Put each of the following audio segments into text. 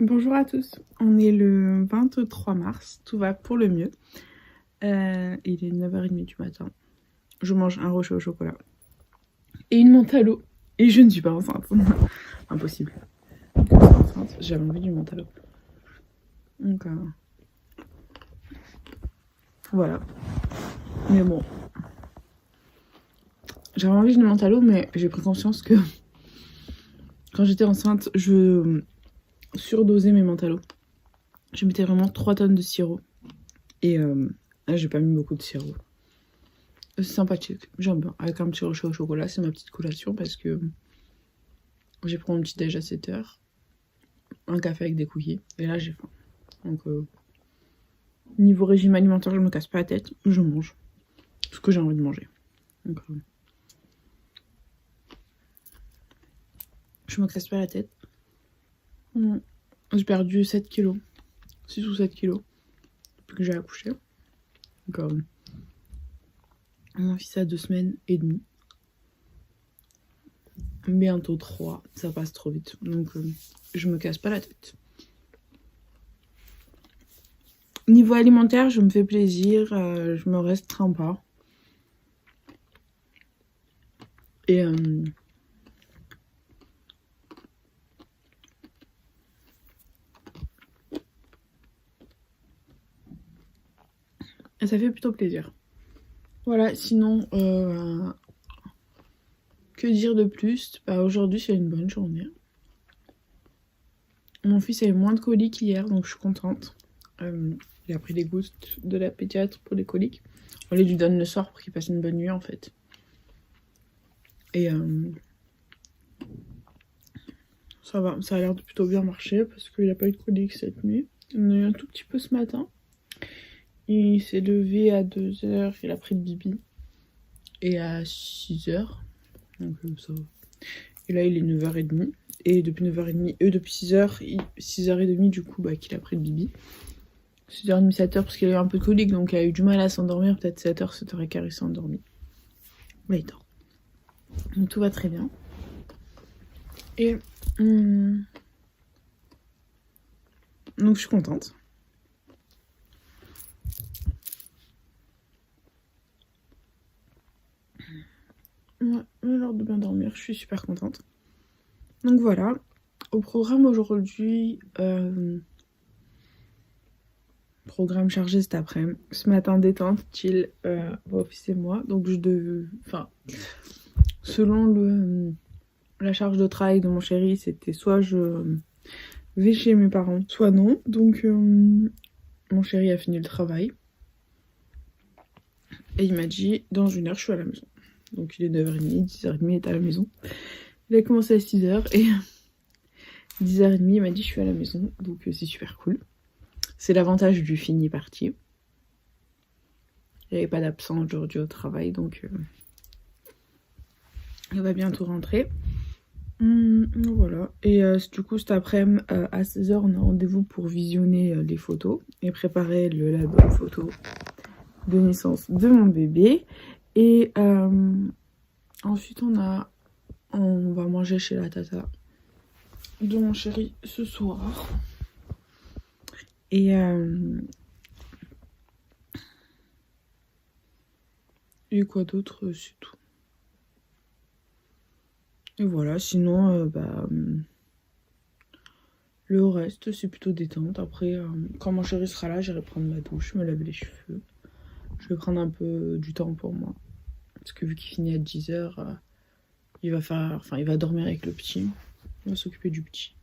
Bonjour à tous, on est le 23 mars, tout va pour le mieux. Il est 9h30 du matin. Je mange un rocher au chocolat et une menthe à l'eau. Et je ne suis pas enceinte. Impossible. Je suis enceinte, j'avais envie du menthe à l'eau. Donc voilà. Mais bon. J'avais envie d'une menthe à l'eau, mais j'ai pris conscience que quand j'étais enceinte, je surdosais mes menthes à l'eau. Je mettais vraiment 3 tonnes de sirop. Et là, j'ai pas mis beaucoup de sirop. C'est sympathique, j'aime bien. Avec un petit rocher au chocolat, c'est ma petite collation parce que j'ai pris mon petit déj à 7h. Un café avec des cookies. Et là, j'ai faim. Donc, niveau régime alimentaire, je me casse pas la tête. Je mange ce que j'ai envie de manger. Donc, je me casse pas la tête. J'ai perdu 7 kilos. 6 ou 7 kilos. Depuis que j'ai accouché. Donc, mon fils a 2 semaines et demie. Bientôt 3. Ça passe trop vite. Donc, je me casse pas la tête. Niveau alimentaire, je me fais plaisir. Je me restreins pas. Et ça fait plutôt plaisir. Voilà, sinon, que dire de plus? Aujourd'hui, c'est une bonne journée. Mon fils a eu moins de coliques hier, donc je suis contente. Il a pris des gouttes de la pédiatre pour les coliques. On lui donne le soir pour qu'il passe une bonne nuit, en fait. Et ça va, ça a l'air de plutôt bien marcher parce qu'il n'a pas eu de coliques cette nuit. On a eu un tout petit peu ce matin. Il s'est levé à 2h, il a pris le bibi. Et à 6h. Donc ça va. Et là, il est 9h30. Et depuis 9h30, depuis 6h30, du coup, qu'il a pris le bibi. 6h30, 7h, parce qu'il a eu un peu de colique, donc il a eu du mal à s'endormir. Peut-être 7h, 7h15, il s'est endormi. Là, il dort. Donc tout va très bien. Et donc je suis contente. Ouais, il a l'air de bien dormir, je suis super contente. Donc voilà, au programme aujourd'hui, programme chargé cet après-midi. Ce matin détente, chill, office et moi. Donc selon la charge de travail de mon chéri, c'était soit je vais chez mes parents, soit non. Donc mon chéri a fini le travail. Et il m'a dit, dans 1 heure, je suis à la maison. Donc il est 9h30, 10h30, il est à la maison. Il a commencé à 6h et 10h30, il m'a dit, je suis à la maison. Donc c'est super cool. C'est l'avantage du fini parti. Il n'y avait pas d'absent aujourd'hui au travail, donc il va bientôt rentrer. Voilà. Et du coup, cet après-midi, à 16h, on a rendez-vous pour visionner les photos et préparer l'album photo de naissance de mon bébé. Et ensuite, on va manger chez la tata de mon chéri ce soir. Et quoi d'autre, c'est tout. Et voilà, sinon, le reste, c'est plutôt détente. Après, quand mon chéri sera là, j'irai prendre ma douche, me laver les cheveux. Je vais prendre un peu du temps pour moi. Parce que vu qu'il finit à 10h, il va dormir avec le petit. Il va s'occuper du petit.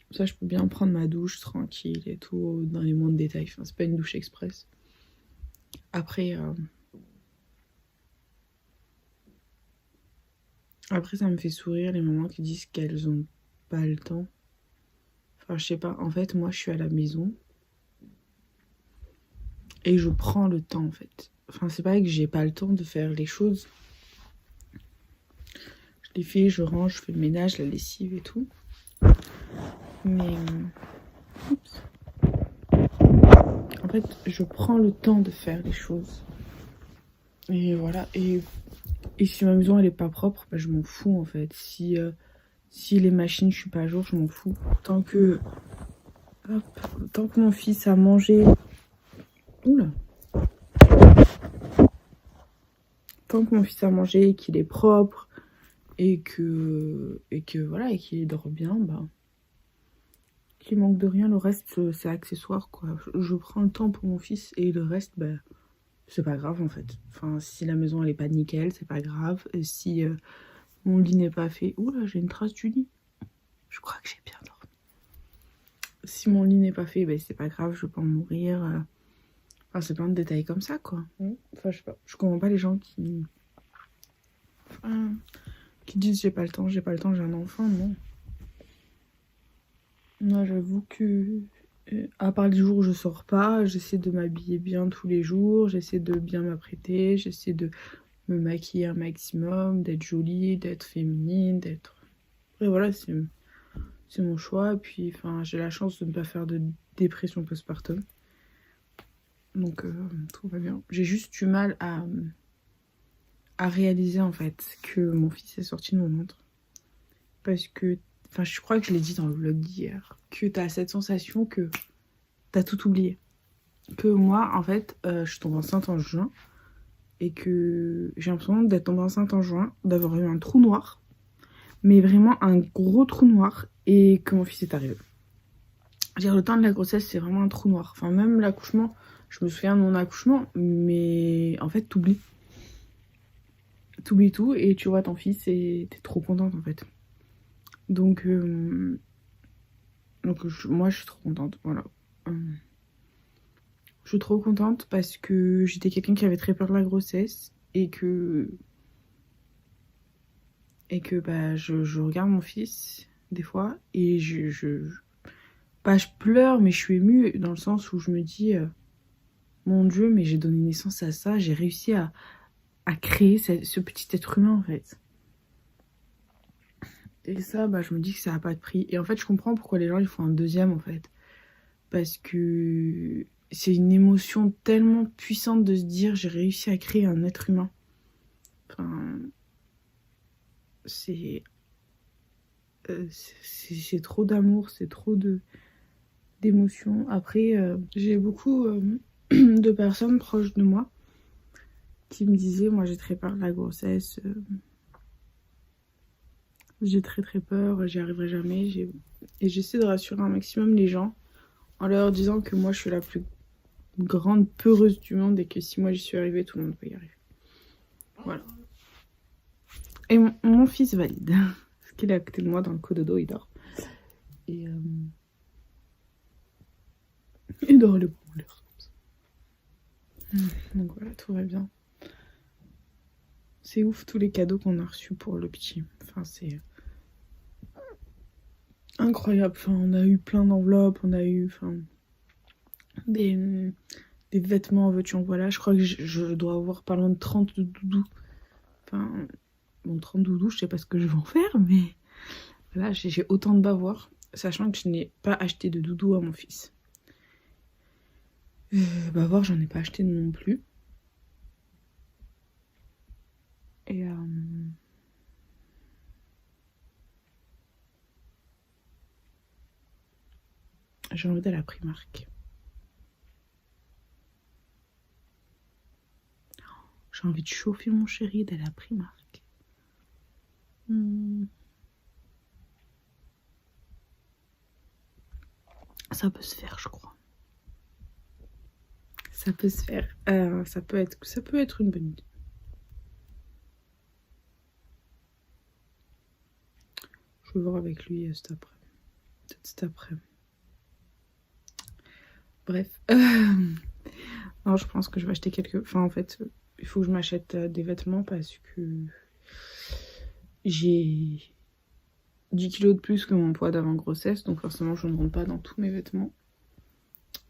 Comme ça, je peux bien prendre ma douche tranquille et tout, dans les moindres détails. Enfin, c'est pas une douche express. Après, ça me fait sourire les mamans qui disent qu'elles ont pas le temps. Enfin, je sais pas. En fait, moi, je suis à la maison. Et je prends le temps, en fait. Enfin, c'est pas que j'ai pas le temps de faire les choses. Je les fais, je range, je fais le ménage, la lessive et tout. Mais en fait, je prends le temps de faire les choses. Et voilà. Et si ma maison elle est pas propre, je m'en fous en fait. Si les machines je suis pas à jour, je m'en fous. Tant que Hop. Tant que mon fils a mangé... Oula. Tant que mon fils a mangé et qu'il est propre et que voilà, et qu'il dort bien, bah... qu'il manque de rien, le reste c'est accessoire quoi. Je prends le temps pour mon fils et le reste, bah... c'est pas grave en fait. Enfin, si la maison elle est pas nickel, c'est pas grave. Et si mon lit n'est pas fait... Oula, j'ai une trace du lit. Je crois que j'ai bien dormi. Si mon lit n'est pas fait, ben c'est pas grave, je peux en mourir. Enfin, c'est plein de détails comme ça, quoi. Enfin, je sais pas. Je comprends pas les gens qui... Enfin, qui disent j'ai pas le temps, j'ai un enfant, non. Moi, j'avoue que... à part les jours où je sors pas, j'essaie de m'habiller bien tous les jours, j'essaie de bien m'apprêter, j'essaie de me maquiller un maximum, d'être jolie, d'être féminine, d'être... Après, voilà, c'est mon choix. Et puis, enfin, j'ai la chance de ne pas faire de dépression postpartum. Donc, tout va bien. J'ai juste du mal à réaliser, en fait, que mon fils est sorti de mon ventre. Parce que, enfin, je crois que je l'ai dit dans le vlog d'hier, que t'as cette sensation que t'as tout oublié. Que moi, en fait, je suis tombée enceinte en juin. Et que j'ai l'impression d'être tombée enceinte en juin, d'avoir eu un trou noir. Mais vraiment un gros trou noir. Et que mon fils est arrivé. Dire le temps de la grossesse, c'est vraiment un trou noir. Enfin, même l'accouchement, je me souviens de mon accouchement, mais en fait, t'oublies. T'oublies tout et tu vois ton fils et t'es trop contente en fait. Donc moi, je suis trop contente, voilà. Je suis trop contente parce que j'étais quelqu'un qui avait très peur de la grossesse et que bah, je regarde mon fils des fois et pas je pleure, mais je suis émue dans le sens où je me dis mon Dieu, mais j'ai donné naissance à ça, j'ai réussi à créer ce petit être humain en fait. Et ça, bah, je me dis que ça n'a pas de prix. Et en fait, je comprends pourquoi les gens ils font un deuxième en fait. Parce que c'est une émotion tellement puissante de se dire j'ai réussi à créer un être humain. Enfin, c'est trop d'amour, c'est trop d'émotions. Après, j'ai beaucoup de personnes proches de moi qui me disaient, moi j'ai très peur de la grossesse, j'ai très peur, j'y arriverai jamais. Et j'essaie de rassurer un maximum les gens en leur disant que moi je suis la plus grande peureuse du monde et que si moi j'y suis arrivée, tout le monde peut y arriver. Voilà. Et mon fils valide. Parce qu'il est à côté de moi dans le cododo, il dort. Et il dort le bonheur. Donc voilà, tout va bien. C'est ouf tous les cadeaux qu'on a reçus pour le petit. Enfin, c'est incroyable. Enfin, on a eu plein d'enveloppes, on a eu des vêtements, en veux-tu en voilà. Je crois que je dois avoir pas loin de 30 doudous. Enfin, bon, 30 doudous, je sais pas ce que je vais en faire, mais voilà, j'ai autant de bavoirs, sachant que je n'ai pas acheté de doudou à mon fils. Bavoirs, j'en ai pas acheté non plus. Et j'ai envie d'aller à la Primark. J'ai envie de chauffer mon chéri, d'aller à la Primark. Ça peut se faire, je crois. Ça peut se faire. Ça peut être une bonne idée. Je vais voir avec lui cet après. Peut-être cet après. Bref. Non, je pense que je vais acheter quelques... Enfin, en fait, il faut que je m'achète des vêtements parce que j'ai 10 kilos de plus que mon poids d'avant grossesse. Donc forcément, je ne rentre pas dans tous mes vêtements.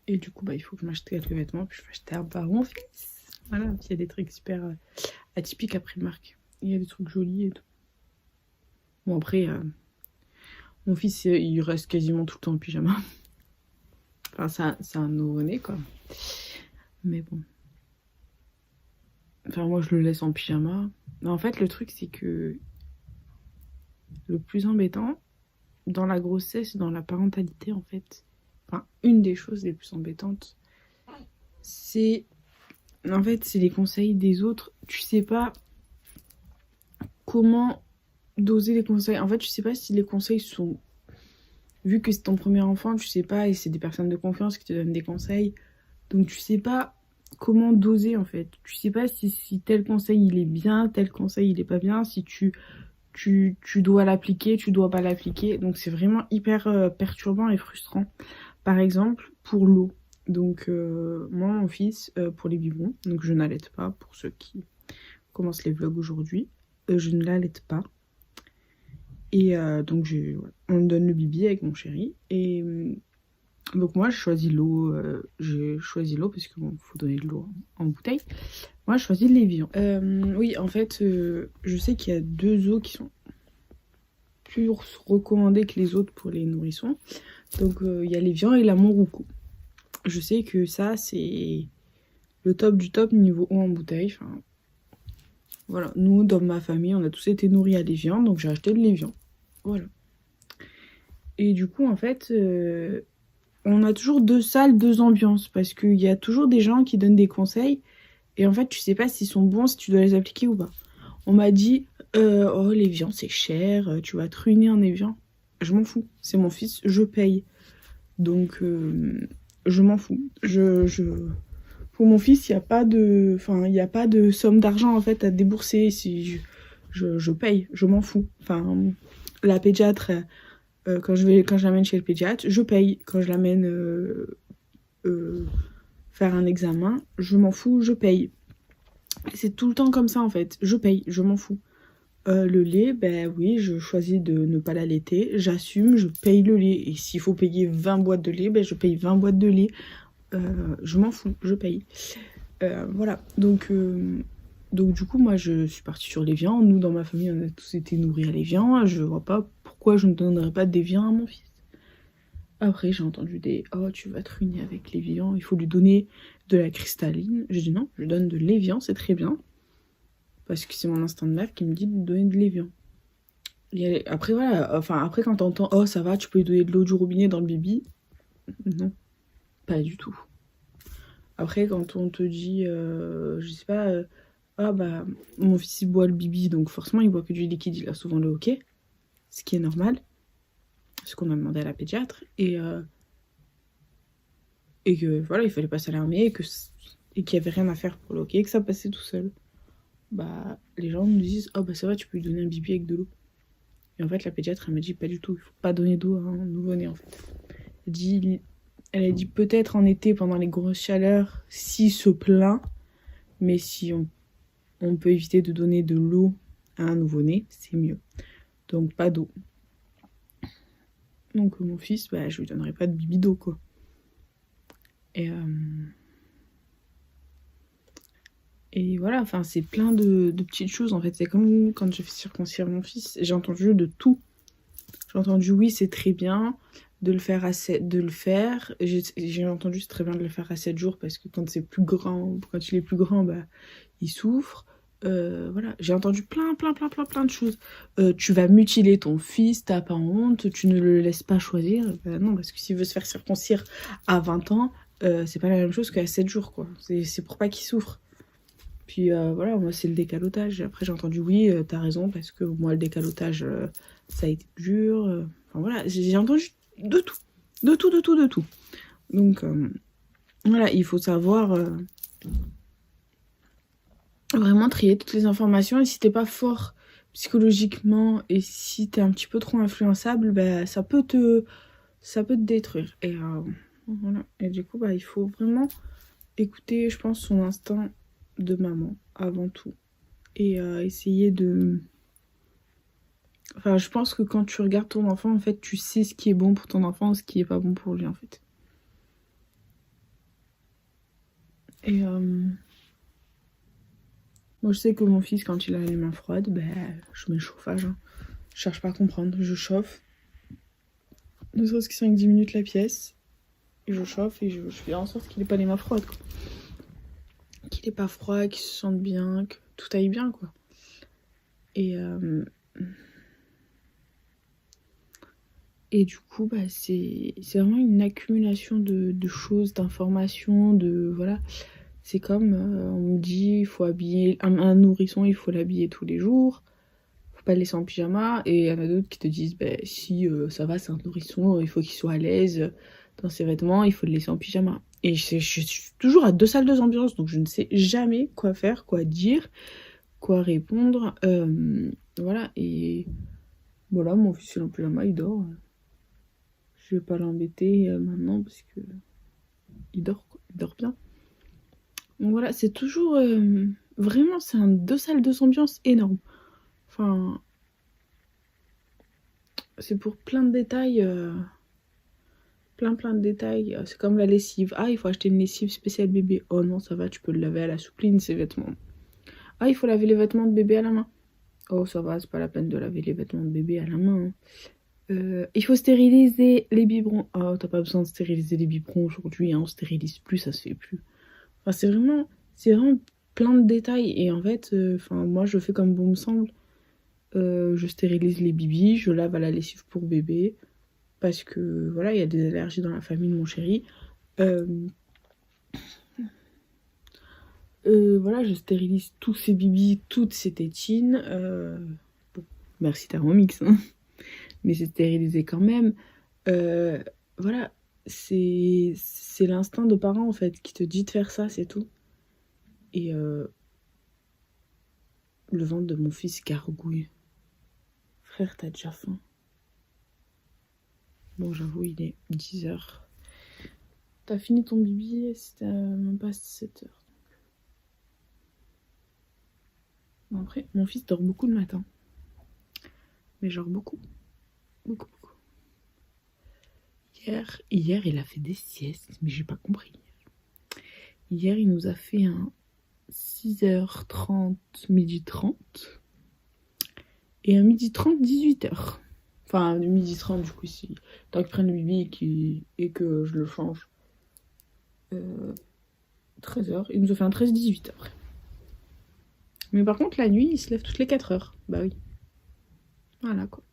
Et du coup, bah, il faut que je m'achète quelques vêtements. Puis je vais acheter un par mon fils. Voilà, puis il y a des trucs super atypiques à Primark. Il y a des trucs jolis et tout. Bon, après, mon fils, il reste quasiment tout le temps en pyjama. Enfin, c'est un nouveau-né, quoi. Mais bon. Enfin, moi, je le laisse en pyjama. Mais en fait, le truc, c'est que le plus embêtant, dans la grossesse, dans la parentalité, en fait, enfin une des choses les plus embêtantes, c'est en fait c'est les conseils des autres. Tu sais pas comment doser les conseils. En fait, tu sais pas si les conseils sont, vu que c'est ton premier enfant, tu sais pas, et c'est des personnes de confiance qui te donnent des conseils, donc tu sais pas comment doser en fait. Tu sais pas si tel conseil il est bien, tel conseil il est pas bien, si tu dois l'appliquer, tu dois pas l'appliquer. Donc c'est vraiment hyper perturbant et frustrant. Par exemple, pour l'eau. Donc moi, mon fils, pour les biberons, donc je n'allaite pas, pour ceux qui commencent les vlogs aujourd'hui, je ne l'allaite pas. Et donc voilà, on me donne le bibi avec mon chéri. Et donc moi, je choisis l'eau. J'ai choisi l'eau parce qu'il faut donner de l'eau en bouteille. Moi, je choisis l'Evian. Oui, en fait, je sais qu'il y a 2 eaux qui sont plus recommandées que les autres pour les nourrissons. Donc il y a l'Evian et la Monroucou. Je sais que ça, c'est le top du top niveau eau en bouteille. Enfin, voilà, nous, dans ma famille, on a tous été nourris à l'Evian, donc j'ai acheté de l'Evian. Voilà. Et du coup, en fait, on a toujours 2 salles, 2 ambiances, parce qu'il y a toujours des gens qui donnent des conseils, et en fait, tu sais pas s'ils sont bons, si tu dois les appliquer ou pas. On m'a dit, oh, l'Evian, c'est cher, tu vas te ruiner en Evian. Je m'en fous, c'est mon fils, je paye. Donc, je m'en fous. Pour mon fils, il n'y a pas de... Enfin, il n'y a pas de somme d'argent, en fait, à débourser. Si je paye, je m'en fous. Enfin, la pédiatre... quand je l'amène chez le pédiatre, je paye. Quand je l'amène faire un examen, je m'en fous, je paye. C'est tout le temps comme ça en fait. Je paye, je m'en fous. Le lait, ben oui, je choisis de ne pas l'allaiter. J'assume, je paye le lait. Et s'il faut payer 20 boîtes de lait, ben je paye 20 boîtes de lait. Je m'en fous, je paye. Voilà, donc du coup, moi, je suis partie sur l'Evian. Nous, dans ma famille, on a tous été nourris à l'Evian. Je vois pas pourquoi je ne donnerais pas d'Evian à mon fils. Après, j'ai entendu des « Oh, tu vas te ruiner avec l'Evian, il faut lui donner de la cristalline. » J'ai dit non, je donne de l'Evian, c'est très bien. Parce que c'est mon instinct de mère qui me dit de donner de l'Evian. Et après, voilà, enfin, après, quand t'entends « Oh, ça va, tu peux lui donner de l'eau du robinet dans le bibi. » Non, pas du tout. Après, quand on te dit, je sais pas, ah bah, mon fils il boit le bibi, donc forcément il boit que du liquide, il a souvent le hoquet, ce qui est normal, ce qu'on a demandé à la pédiatre, et que voilà, il fallait pas s'alarmer, et qu'il y avait rien à faire pour le hoquet, que ça passait tout seul. Bah, les gens nous disent, oh bah ça va, tu peux lui donner un bibi avec de l'eau. Et en fait, la pédiatre, elle m'a dit, pas du tout, il faut pas donner d'eau à un nouveau-né, en fait. Elle a dit peut-être en été, pendant les grosses chaleurs, s'il se plaint, mais si on peut éviter de donner de l'eau à un nouveau-né, c'est mieux. Donc pas d'eau. Donc mon fils, bah, je lui donnerai pas de bibi d'eau, quoi. Et voilà, enfin c'est plein de petites choses en fait. C'est comme quand j'ai fait circoncire mon fils, j'ai entendu de tout. J'ai entendu oui c'est très bien de le faire j'ai entendu c'est très bien de le faire à 7 jours parce que quand il est plus grand, bah il souffre. Voilà, j'ai entendu plein de choses. Tu vas mutiler ton fils, t'as pas honte, tu ne le laisses pas choisir. Bah non, parce que s'il veut se faire circoncire à 20 ans, c'est pas la même chose qu'à 7 jours, quoi. C'est pour pas qu'il souffre. Puis voilà, moi c'est le décalotage. Après j'ai entendu oui, t'as raison, parce que moi le décalotage, ça a été dur. Enfin voilà, j'ai entendu de tout. De tout. Donc voilà, il faut savoir... vraiment trier toutes les informations, et si t'es pas fort psychologiquement et si t'es un petit peu trop influençable, bah, ça peut te détruire. Et voilà. Et du coup, bah, il faut vraiment écouter, je pense, son instinct de maman avant tout, et essayer de... Enfin, je pense que quand tu regardes ton enfant, en fait, tu sais ce qui est bon pour ton enfant, ce qui est pas bon pour lui, en fait. Et moi, je sais que mon fils, quand il a les mains froides, ben, je mets le chauffage. Hein. Je cherche pas à comprendre, je chauffe. Ne serait-ce que 5-10 minutes la pièce. Et je chauffe et je fais en sorte qu'il ait pas les mains froides, quoi. Qu'il ait pas froid, qu'il se sente bien, que tout aille bien, quoi. Et Et du coup, bah, c'est vraiment une accumulation de choses, d'informations, de... Voilà. C'est comme, on me dit, il faut habiller... Un nourrisson, il faut l'habiller tous les jours. Faut pas le laisser en pyjama. Et il y en a d'autres qui te disent, bah, si ça va, c'est un nourrisson, il faut qu'il soit à l'aise dans ses vêtements, il faut le laisser en pyjama. Et je suis toujours à deux salles, deux ambiances, donc je ne sais jamais quoi faire, quoi dire, quoi répondre. Voilà, et voilà, mon fils il est en pyjama, il dort. Je vais pas l'embêter maintenant parce que il dort, quoi. Il dort bien. Donc voilà, c'est toujours... vraiment, c'est un deux salles, deux ambiances énorme. Enfin, c'est pour plein de détails... plein de détails. C'est comme la lessive. Ah, il faut acheter une lessive spéciale bébé. Oh non, ça va, tu peux le laver à la soupline, ses vêtements. Ah, il faut laver les vêtements de bébé à la main. Oh, ça va, c'est pas la peine de laver les vêtements de bébé à la main. Hein. Il faut stériliser les biberons. Oh, t'as pas besoin de stériliser les biberons aujourd'hui, hein. On stérilise plus, ça se fait plus. Enfin, c'est vraiment plein de détails. Et en fait, moi, je fais comme bon me semble. Je stérilise les bibis, je lave à la lessive pour bébé. Parce que, voilà, il y a des allergies dans la famille de mon chéri. Voilà, je stérilise tous ces bibis, toutes ces tétines. Bon, merci Thermomix, hein. Mais c'est stérilisé quand même. Voilà, c'est l'instinct de parent en fait qui te dit de faire ça, c'est tout. Et le ventre de mon fils gargouille. Frère, t'as déjà faim? Bon, j'avoue, il est 10h. T'as fini ton bibi, c'était même pas 7h. Bon, après, mon fils dort beaucoup le matin. Mais genre beaucoup. Beaucoup. Hier, il a fait des siestes, mais j'ai pas compris. Hier, il nous a fait un 6h30, 12h30. Et un 12h30, 18h. Enfin, 12h30, du coup, si tant qu'il prenne le bibi et que je le change. 13h. Il nous a fait un 13-18 après. Mais par contre, la nuit, il se lève toutes les 4h. Bah oui. Voilà, quoi.